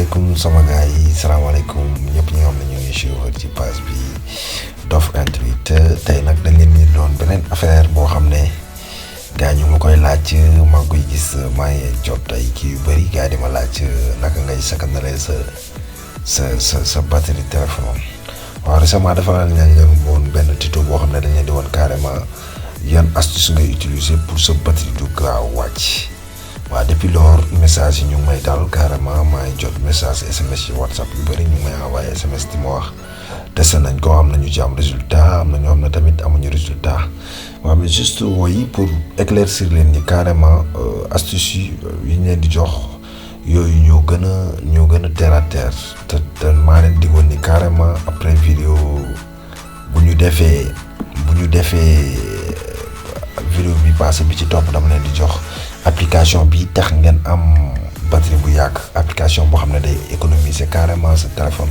salaamaaleykum sama gars yi salaamaaleykum ñëpp ñi nga xam ne ñu ngi suivre ci page bi Dof Intuit tey nag dañ leen di doon beneen affaire boo xam ne gars ñu ma koy laaj maa ngi koy gis maa ngi jot ay kii yu bëri gars di ma laaj naka ngay sakkandalee sa batterie téléphone. waaw récemment dafa nañ leen woon benn tuto boo xam ne dañ leen di woon carrément yan astuce ngay utiliser pour sa batterie du gaaw wàcc. waaw depuis lors message yi ñu ngi may dal carrément maa ngi jot message SMS ci WhatsApp yu bëri ñu ngi may envoyé SMS di ma wax testé nañ ko am na ñu ci am résultat am na ñoo xam ne tamit amuñu résultat waaw mais juste woy pour éclaircir leen ni carrément astuce yi ñu leen di jox yooyu ñoo gën a terre à terre te maa leen digoon ni carrément après vidéo bu ñu defee vidéo bi passé bi ci topp dama leen di jox application bi tax ngeen am batterie bu yàgg application boo xam ne day économiser carrément sa téléphone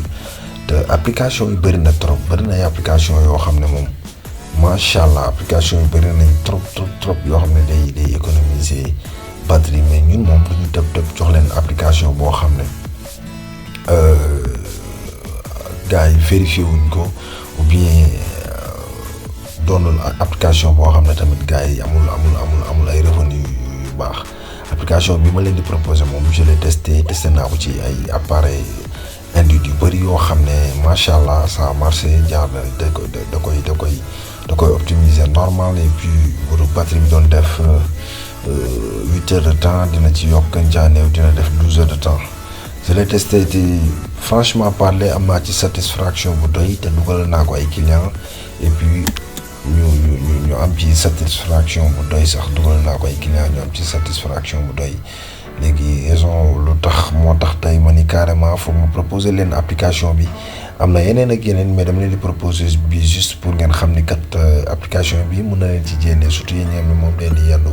te application yu bëri na trop bëri na ay application yoo xam ne moom macha allah application yu bëri nañ trop yoo xam ne day économiser batterie mais ñun moom du ñu tëb jox leen application boo xam ne gars yi vérifié wuñ ko ou bien doonul application boo xam ne tamit gars yi amul ay revenu yu baax application bi ma leen di proposer moom je l'ai testé naa ko ci ay appareil Android yu bëri yoo xam ne macha allah ça a marché jaar na da koy optimiser normal et puis bu batterie bi doon def 8 heures de temps dina ci yokk njaaneew dina def 12 heures de temps je l'ai testé te franchement parler am naa ci satisfaction bu doy te dugal naa ko ay clients et puis ñu am ci satisfaction bu doy sax dugal naa ko ay clients ñu am ci satisfaction bu doy léegi raison lu tax moo tax tey ma ni carrément foog ma proposer leen application bi am na yeneen ak yeneen mais dama leen di proposer bi juste pour ngeen xam ni kat application bi mën na leen ci jénnee surtout yéen ñi xam ne moom leen di yendu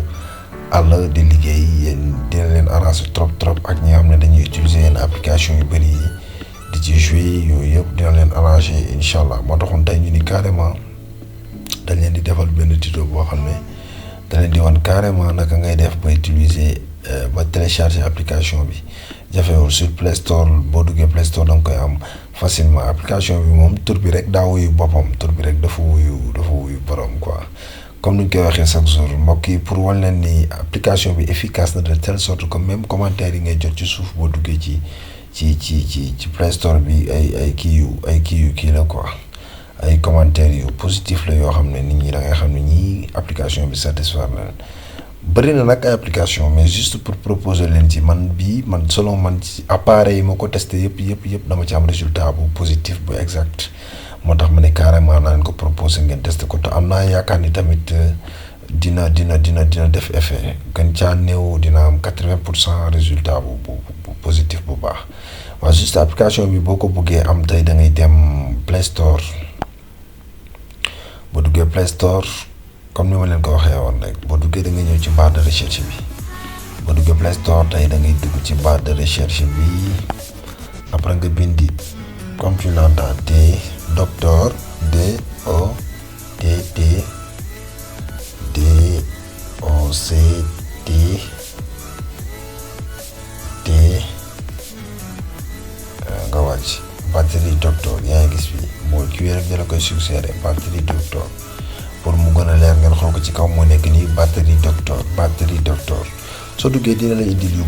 àll di liggéey yéen dina leen arranger trop ak ñi nga xam ne dañuy utiliser yenn application yu bëri yi di ci jouer yooyu yëpp dina leen arranger incha allah moo taxoon tey ñu ni carrément dañ leen di defal benn tuto boo xam ne da leen di wan carrément naka ngay def ba utiliser ba télécharger application bi jafewul sur Play Store boo duggee Play Store da nga koy am facilement application bi moom tur bi rek daa wuyu boppam tur bi rek dafa wuyu borom quoi comme ni ñu koy waxee chaque jour mbokk yi pour wan leen ni application bi efficace na de telle sorte que même commentaire yi ngay jot ci suuf boo duggee ci Play Store bi ay kii la quoi. ay commentaires yu positif la yoo xam ne nit ñi da ngay xam ne ñii application bi satisfaire na leen bëri na nag ay application mais juste pour proposer leen ci man selon man ci appareil yi ma ko testé yëpp dama ci am résultat bu positif bu exact moo tax ma ne carrément naa leen ko proposer ngeen testé ko te am naa yaakaar ni tamit dina def effet gën caa néew dina am 80% résultat bu positif bu baax waaw juste application bi boo ko bëggee am tey da ngay dem Play Store. boo duggee Play Store comme ni ma leen ko waxee woon rek boo duggee da ngay ñëw ci barre de recherche bi boo duggee Play Store tey da ngay dugg ci barre de recherche bi après nga bindi comme tu l'entends docteur nga wàcc batterie docteur yaa ngi gis fii boo kiiwee rek dala koy suggéré batterie docteur pour mu gën a leer ngeen xool ko ci kaw moo nekk nii batterie docteur soo duggee dina la indil yu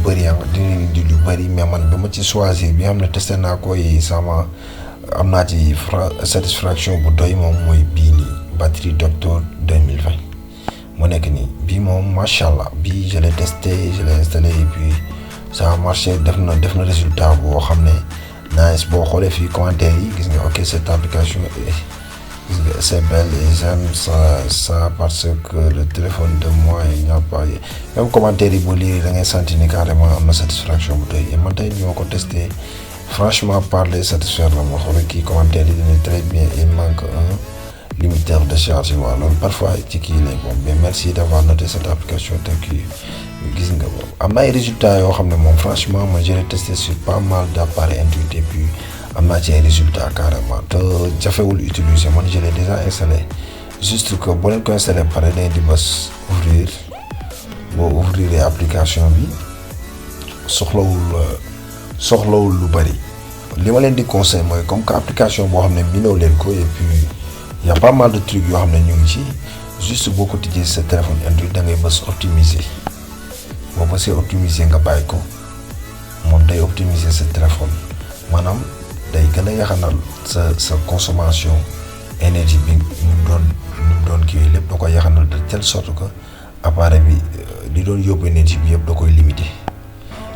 bëri mais man ba ma ci choisir bi nga xam ne testé naa ko yi sama am naa ci satisfaction bu doy moom mooy bii nii batterie docteur 2020 moo nekk nii bii moom macha allah bii je l'ai testé je l'ai installé et puis ça a marché def na résultat boo xam ne nice boo xoolee fii commentaire yi gis nga ok cette application c'est belle et j'aime ça parce que le téléphone de moi il n'y a pas même commentaire yi boo lire da ngay sentir ni carrément am na satisfaction bu doy et man tey ñoo ko testé franchement parler satisfaire la ma xool kii commentaire yi dina très bien il manque un limiteur de chargement loolu parfois ci kii lay bon mais merci d'avoir noté cette application te kii gis nga boobu am na ay résultats yoo xam ne moom franchement moi je l'ai testé sur pas mal d'appareils Android et puis am naa ci ay résultats carrément te jafewul utiliser man je l'ai déjà installé juste que boo leen ko installé pare day di bës ouvrir boo ouvrir application bi soxlawul soxlawul lu bari li ma leen di conseil mooy comme que application boo xam ne minoo leen ko et puis y a pas mal de trucs yoo xam ne ñu ngi ci juste boo ko tijjee sa téléphone Android da ngay bës optimiser boo bësee optimiser nga bàyyi ko moom day optimiser sa téléphone maanaam day gën a yaxanal sa consommation énergie bi ñu doon kii lépp da koy yaxanal de telle sorte que appareil bi li doon yóbbu énergie bi yëpp da koy limiter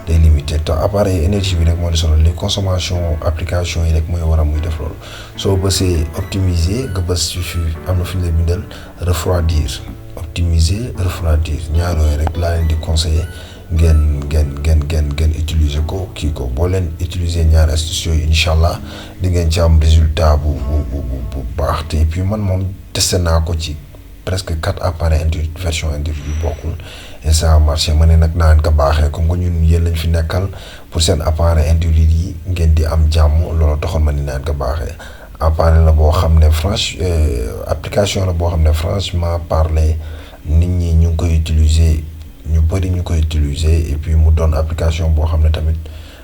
day limiter te appareil énergie bi rek moo di sonal les consommation application yi rek mooy war a muy def loolu soo bësee optimiser nga bës ci am na fi ñu lay bindal refroidir optimiser refroidir ñaar yooyu rek laa leen di conseiller ngeen utiliser ko kii ko boo leen utiliser ñaari astuces yooyu incha allah di ngeen ci am résultat bu baax te puis man moom testé naa ko ci presque 4 appareils Android version Android yu bokkul et ça a marché ma ne nag naa leen ko baaxee comme que ñun yéen lañ fi nekkal pour seen appareil Android yi ngeen di am jàmm loolu taxoon ma ni naa leen ko baaxee appareil la boo xam ne application la boo xam ne franchement parler nit ñi ñu ngi koy utiliser ñu bëri ñu koy utiliser et puis mu doon application boo xam ne tamit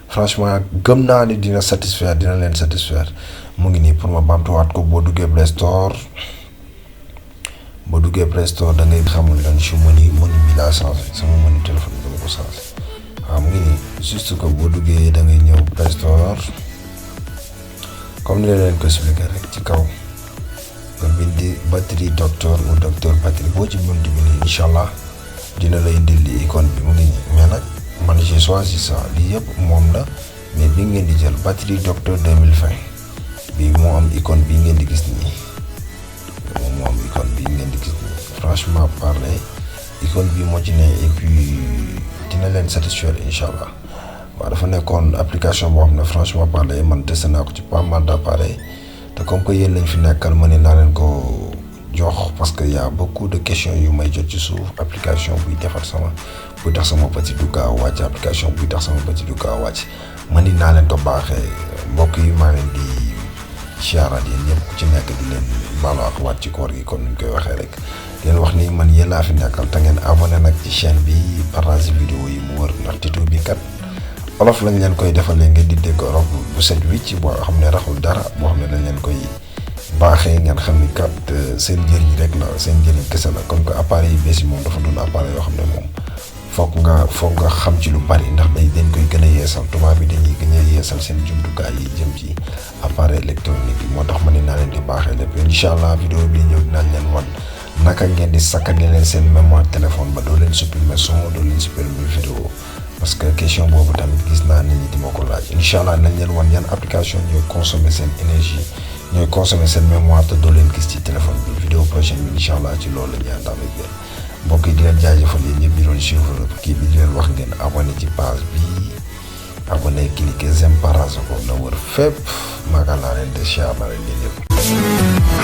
franchement gëm naa ni dina leen satisfaire mu ngi nii pour ma bamtuwaat ko boo duggee Play Store da ngay xamul lan ci menu bi laa changé sama menu téléphone bi dama ko changé waaw mu ngi nii juste que boo duggee da ngay ñëw Play Store comme ni leen ko expliqué rek ci kaw nga bindi batterie docteur ou docteur batterie boo ci mën di bind incha allah dina lay indil li icône bi mu ngi nii mais nag man j'ai choisi ça lii yëpp moom la mais bi ngeen di jël batterie docteur 2020 bi moo am icône bi ngeen di gis nii moo am icône bi ngeen di gis nii franchement parler icône bi moo ci ne et puis dina leen satisfaire incha allah waaw dafa nekkoon application boo xam ne franchement parler man testé naa ko ci pas mal d'appareils te comme que yéen lañ fi nekkal ma ne naa leen ko jox parce que y a beaucoup de questions yu may jot ci suuf application buy tax sama petit du gaaw wàcc application buy tax sama petit du gaaw wàcc man ni naa leen ko baaxee mbokk yi maa leen di siyaaraat yéen ñëpp ku ci nekk di leen baalu ak waat ci koor gi kon nuñ koy waxee rek leen wax ni man yéen laa fi nekkal te ngeen abonné nag ci chaîne bi partage vidéo yi mu wër ndax Tito bi kat olof lañ leen koy defalee ngeen di dégg olof bu set wicc boo xam ne raxul dara boo xam ne dañ leen koy baaxee ngeen xam ni kat seen njëriñ rek la seen njëriñ kese la comme que appareil yi bees yi moom dafa doon appareil yoo xam ne moom foog nga xam ci lu bari ndax dañ koy gën a yeesal tubaab bi dañuy gën a yeesal seen jumtukaay yi jëm ci appareil électronique yi moo tax ma ne naa leen di baaxee lépp incha allah vidéo bi ñëw dinaañ leen wan naka ngeen di saccagner leen seen mémoire téléphone ba doo leen supprimer son doo leen supprimer vidéo parce que question boobu tamit gis naa nit ñi di ma ko laaj incha allah nañ leen wan yan application ñooy consommer seen énergie ñooy consommer seen mémoire te doo leen gis ci téléphone bi vidéo prochaine bi incha allah ci loolu la ñu ànd ak yéen mbokk yi di leen jaajëfal yéen ñëpp ñu doon suivre kii bi di leen wax ngeen abonné ci page bi abonné cliquer j'aime partage ko na wër fépp maagal naa leen de siyaar naa leen yéen ñëpp